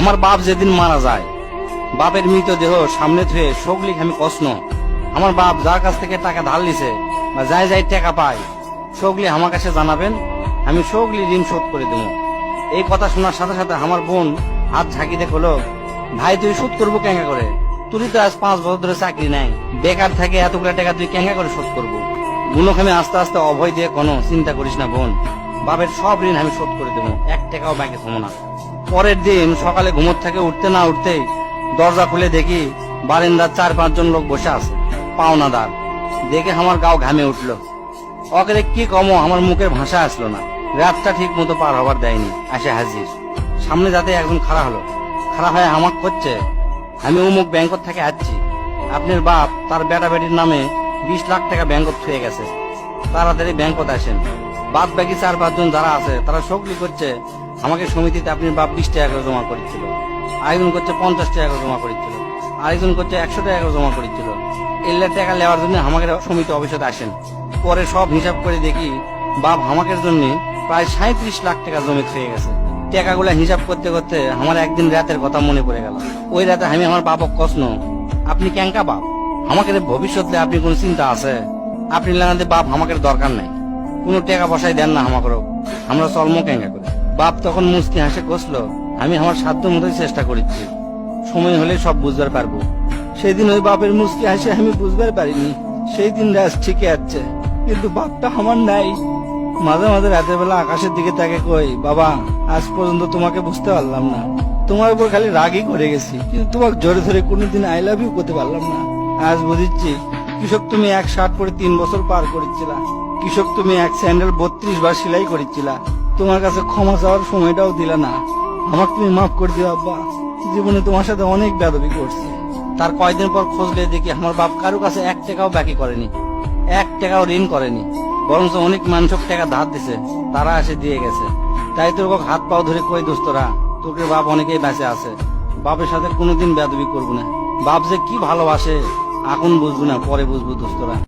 আমার বাপ যেদিন মারা যায়, বাপের মৃতদেহ সামনে থুয়ে সগলিক আমি কষ্ণ। আমার বাপ যার কাছ থেকে টাকা ধার লিছে বা যাই যাই টাকা পায়, সগলি আমার কাছে জানাবেন, আমি সগলি ঋণ শোধ করে দেবো। এই কথা শোনার সাথে সাথে আমার বোন হাত ঝাঁকি দিয়ে হলো, ভাই তুই শোধ করবো কেঙ্গা করে? তুই তো আজ 5 বছর ধরে চাকরি নাই, বেকার থাকে, এতগুলা টাকা তুই কেঙ্গা করে শোধ করবো? বুনক আমি আস্তে আস্তে অভয় দিয়ে কোনো চিন্তা করিস না বোন, বাপের সব ঋণ আমি শোধ করে দেবো, 1 টাকাও ব্যাংকে থমো না। পরের দিন সকালে ঘুমোর থেকে উঠতে না উঠতেই দরজা খুলে দেখি বারান্দার 4-5 জন লোক বসে আছে, পাওনাদার। দেখে আমার গাও ঘামে উঠলো। অকেরে কি কমো, আমার মুখের ভাষা আসলো না। রাতটা ঠিক মতো পার হবার দেয়নি, আসে হাজির। সামনে যাতে একজন খাড়া হলো, খাড়া হয়ে আমাকে করছে, আমি অমুক ব্যাংকত থেকে আসছি, আপনার বাপ তার বেটা বেটির নামে 20 লাখ টাকা ব্যাংকত থুয়ে গেছে, তাড়াতাড়ি ব্যাংকত আসেন। বাদ বাকি 4-5 জন যারা আছে তারা সকলি করছে আমাকে সমিতিতে আপনার বাপ 20 টাকা করে জমা করেছিল, আরেকজন করছে 50 টাকা করে জমা করেছিল, আরেকজন করছে 100 টাকা করে জমা করেছিল। এল্লা টাকা নেওয়ার জন্য আমাকে সমিতি অফিসে আসেন। পরে সব হিসাব করে দেখি বাপ আমাকে জন্য প্রায় 37 লাখ টাকা জমি হয়ে গেছে। টাকাগুলা হিসাব করতে করতে আমার একদিন রাতের কথা মনে পড়ে গেল। ওই রাতে আমি আমার বাপক কষ্ণ, আপনি ক্যাঙ্কা বাপ, আমাকে ভবিষ্যতে আপনি কোন চিন্তা আছে? আপনি লাগাতে বাপ আমাকে দরকার নাই, কোনো টাকা পয়সাই দেন না আমাকে, আমরা চলমো ক্যাঙ্কা করে। বাপ তখন মুস্তি হাসে কষলো, আমি আমার সাধ্য মতোই চেষ্টা করেছি, সময় হলে সব বুঝবার পারবো। সেদিন ওই বাপের মুস্কি হাসে আমি বুঝবার পারিনি। সেই দিন রাত ঠিকই আছে, কিন্তু বাপটা আমার নাই। মাঝে মাঝে রাতের বেলা আকাশের দিকে তাকে কই, বাবা আজ পর্যন্ত তোমাকে বুঝতে পারলাম না, তোমার উপর খালি রাগই করে গেছি, কিন্তু তোমাকে জোরে ধরে কোনোদিন আই লাভ ইউ করতে পারলাম না। আজ বুঝিচ্ছি, কৃষক তুমি 1 শার্ট পরে 3 বছর পার করেছিলা, কৃষক তুমি 1 স্যান্ডেল 32 বার সেলাই করেছিলা, তোমার কাছে ক্ষমা চাওয়ার সময়টাও দিলা না। আমাকে তুমি মাফ করে দিও আব্বা, জীবনে তোমার সাথে অনেক বেয়াদবি করছি। তার কয়েকদিন পর খোঁজলে দেখি আমার বাপ কারো কাছে 1 টাকাও বাকি করেনি, 1 টাকাও ঋণ করেনি, বরঞ্চ অনেক মানুষক টাকা ধার দিছে, তারা এসে দিয়ে গেছে। তাই তোর হাত পাও ধরে কই, দোস্তরা তোকে বাপ অনেকেই বেঁচে আছে, বাপের সাথে কোনোদিন বেয়াদবি করবো না। বাপ যে কি ভালোবাসে এখন বুঝবো না, পরে বুঝবো দোস্তরা।